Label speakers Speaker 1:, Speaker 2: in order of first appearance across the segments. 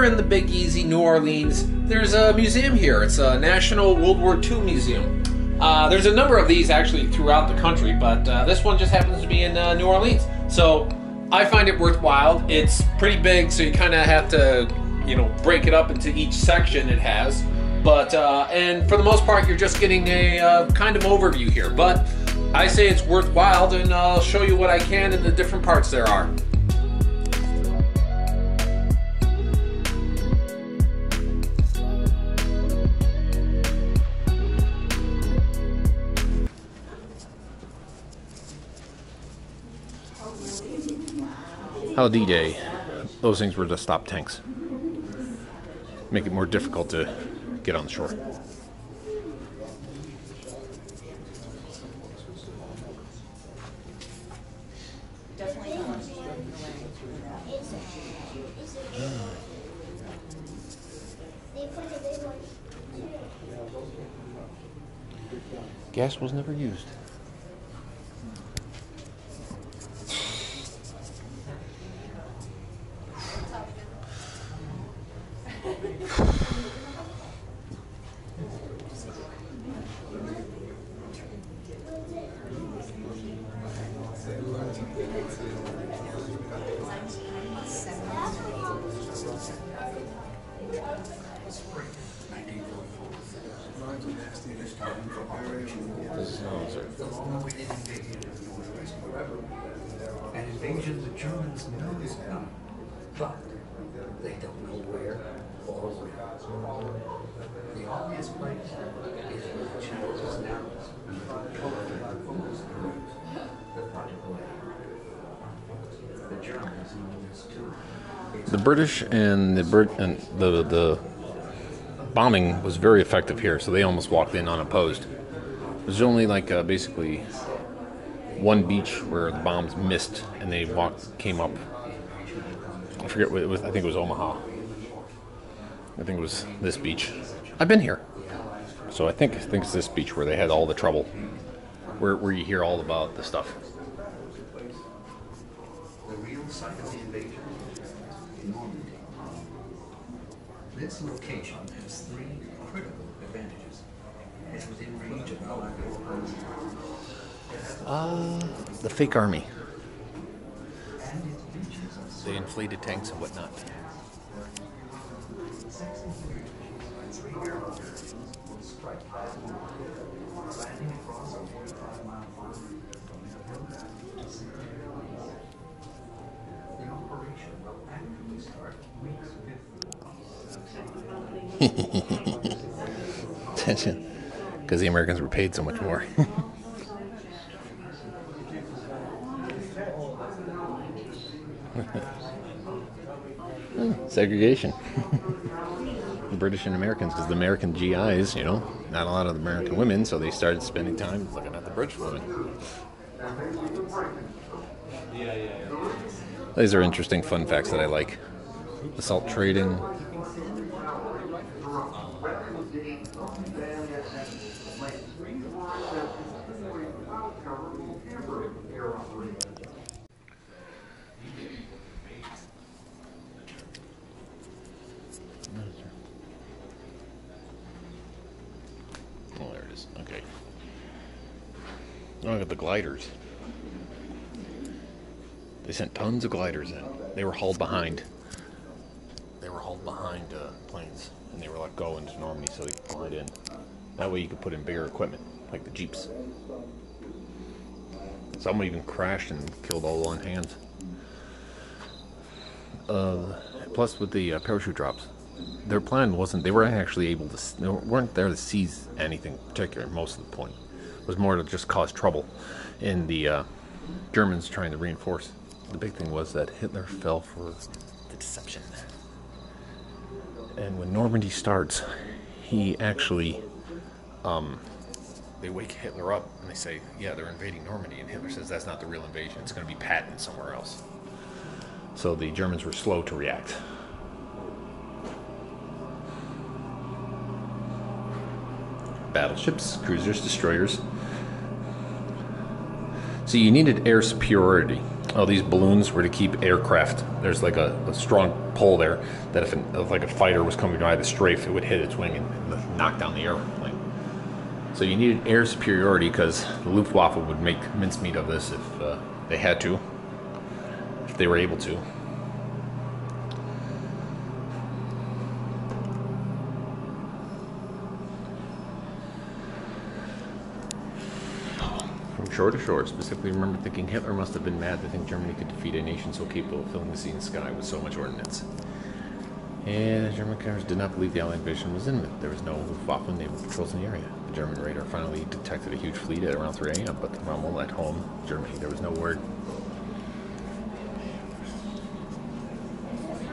Speaker 1: in the Big Easy, New Orleans, there's a museum here. It's a National World War II Museum. There's a number of these actually throughout the country, but this one just happens to be in New Orleans. So I find it worthwhile. It's pretty big, so you kind of have to, you know, break it up into each section it has. But, and for the most part, you're just getting a kind of overview here. But I say it's worthwhile, and I'll show you what I can in the different parts there are. How D-Day, those things were to stop tanks. Make it more difficult to get on the shore. Gas was never used.
Speaker 2: An invasion the Germans know is coming, but they don't know where or when. The obvious place is where the channel is now. The Germans know this too.
Speaker 1: The British and the bombing was very effective here, so they almost walked in unopposed. There's only like basically one beach where the bombs missed, and they came up. I forget what it was. I think it was Omaha. I think it was this beach. I've been here, so I think it's this beach where they had all the trouble, where you hear all about the stuff.
Speaker 2: The real site of the invasion in Normandy. This location has three critical advantages. It's within range of
Speaker 1: The fake army. The inflated tanks and whatnot. Attention, because the Americans were paid so much more. Segregation. The British and Americans, because the American GIs, you know, not a lot of the American women, so they started spending time looking at the British women. These are interesting fun facts that I like. Assault trading. Oh, there it is. Okay. Look at the gliders. They sent tons of gliders in. They were hauled behind. Planes, and they were let go into Normandy so they could glide in. That way you could put in bigger equipment, like the Jeeps. Some even crashed and killed all on hands. Plus, with the parachute drops, their plan wasn't. They weren't actually able to. They weren't there to seize anything particular. Most of the point it was more to just cause trouble in the Germans trying to reinforce. The big thing was that Hitler fell for the deception. And when Normandy starts, he actually, they wake Hitler up and they say, yeah, they're invading Normandy. And Hitler says, that's not the real invasion. It's going to be Patton somewhere else. So the Germans were slow to react. Battleships, cruisers, destroyers. So you needed air superiority. Oh, these balloons were to keep aircraft. There's like a strong pull there that if like a fighter was coming by the strafe, it would hit its wing and knock down the airplane. So you needed air superiority because the Luftwaffe would make mincemeat of this if they had to, if they were able to. From shore to shore, specifically remember thinking Hitler must have been mad to think Germany could defeat a nation so capable of filling the sea and sky with so much ordnance. And the German commanders did not believe the Allied invasion was imminent. There was no Luftwaffe naval patrols in the area. The German radar finally detected a huge fleet at around 3 a.m., but Rommel at home, Germany, there was no word.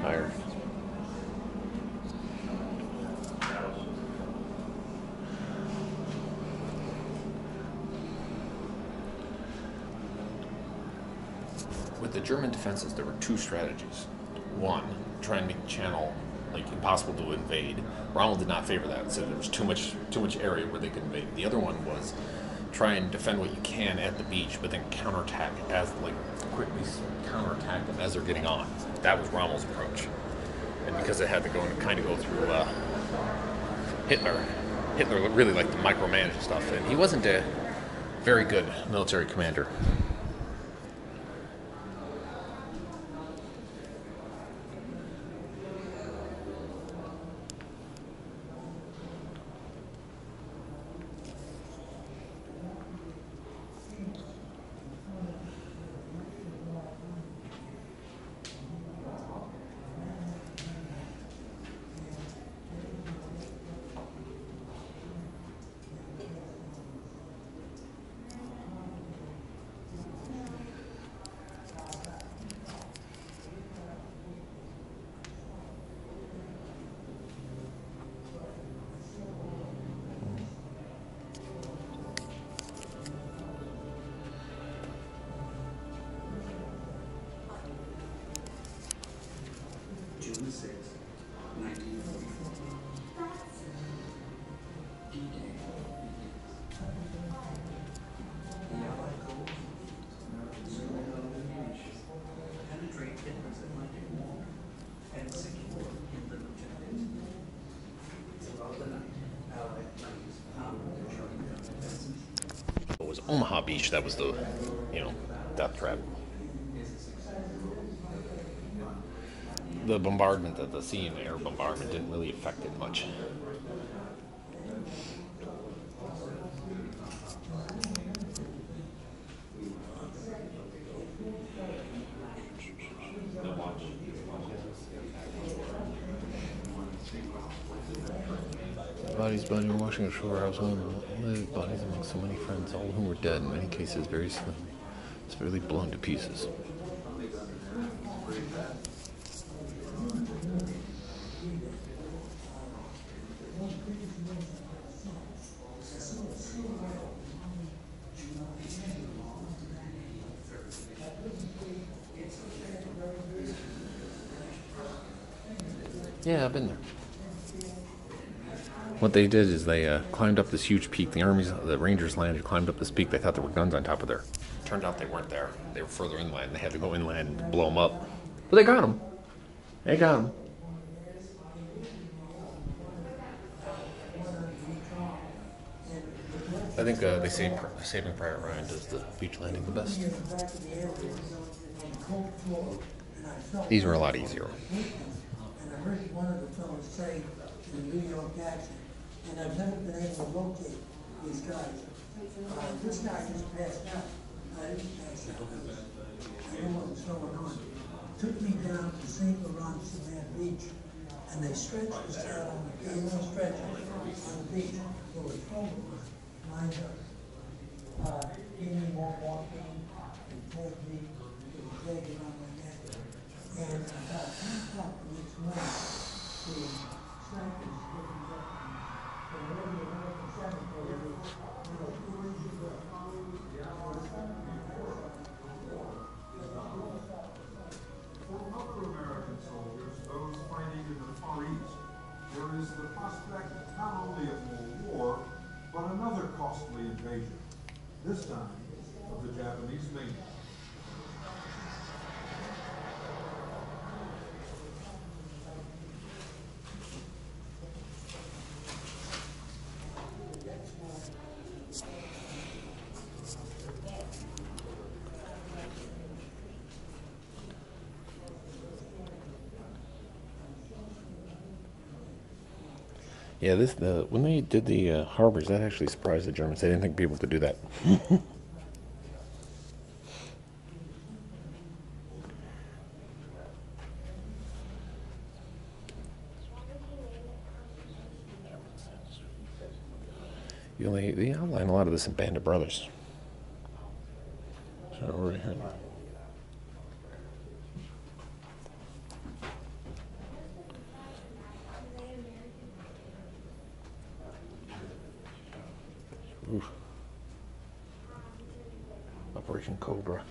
Speaker 1: Higher. With the German defenses, there were two strategies. One, try and make the channel like impossible to invade. Rommel did not favor that. Said there was too much area where they could invade. The other one was try and defend what you can at the beach, but then counterattack quickly counterattack them as they're getting on. That was Rommel's approach, and because it had to go through Hitler. Hitler really liked to micromanage stuff, and he wasn't a very good military commander.
Speaker 2: June 6, 1944. D-Day begins. The Allied goal, penetrate Hitler's Atlantic Wall and secure Hitler objectives. Throughout the night, Allied planes pounded their shotgun defenses.
Speaker 1: It was Omaha Beach that was the, death trap. The bombardment, the sea and air bombardment, didn't really affect it much. Bodies bloody were washing ashore. I was one of the bodies among so many friends, all of whom were dead, in many cases very severely blown to pieces. Yeah, I've been there. What they did is they climbed up this huge peak. The Rangers landed, climbed up this peak. They thought there were guns on top of there. Turned out they weren't there. They were further inland. They had to go inland and blow them up. But they got them. They got them. I think they say Saving Private Ryan does the beach landing the best. These were a lot easier.
Speaker 3: And I heard one of the fellows say in a New York accent, and I've never been able to locate these guys. This guy just passed out. I didn't pass out. I don't know what's going on. Took me down to St. Laurent Cement Beach, and they stretched us out on the beach. There was 12 of us lined up. Gave me more morphine, and tagged me, and tagged it on my neck. And about 10 o'clock the next morning, the snipers looking up from where the American cemetery is, where did you go?
Speaker 4: For other American soldiers, those fighting in the Far East, there is the prospect not only of more war, but another costly invasion, this time of the Japanese mainland.
Speaker 1: Yeah, when they did the harbors, that actually surprised the Germans. They didn't think people could do that. They outline a lot of this in Band of Brothers. So over here. Oof. Operation Cobra.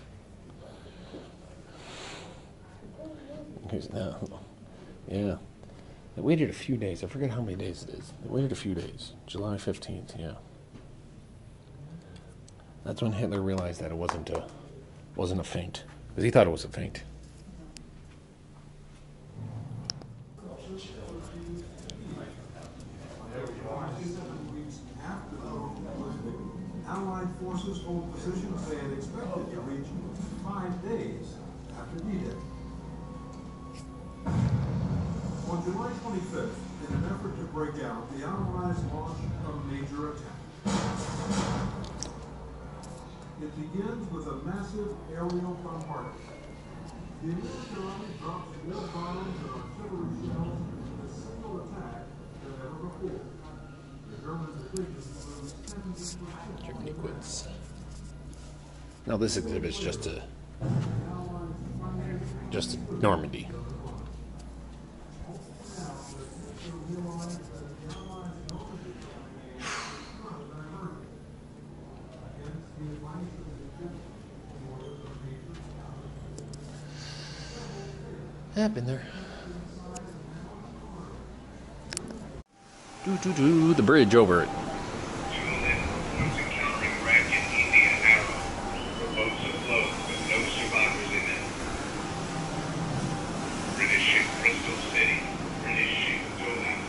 Speaker 1: Here's now. Yeah. They waited a few days. I forget how many days it is. They waited a few days. July 15th, yeah. That's when Hitler realized that it wasn't a feint. Because he thought it was a feint.
Speaker 4: Allied forces hold positions they had expected to reach 5 days after D-Day. On July 25th, in an effort to break out, the Allies launched a major attack. It begins with a massive aerial bombardment. The American army drops more bombs and artillery shells in a single attack than ever before. The German depletion was 70%.
Speaker 1: Germany quits. Now this exhibit's just Normandy. I've been there. The bridge over it.
Speaker 5: Once encountering wreck in Indian Harbour, the boats afloat with no survivors in them. British ship Bristol City, British ship Dolan,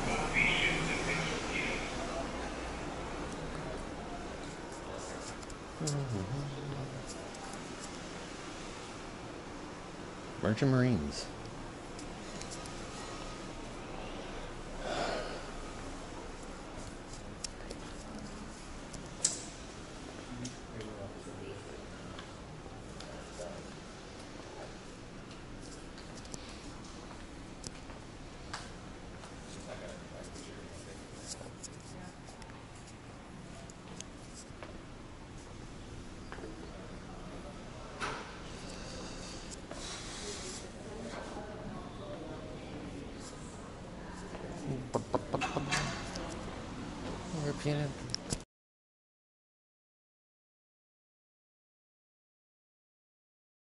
Speaker 5: both these ships have been torpedoed.
Speaker 1: Merchant Marines. European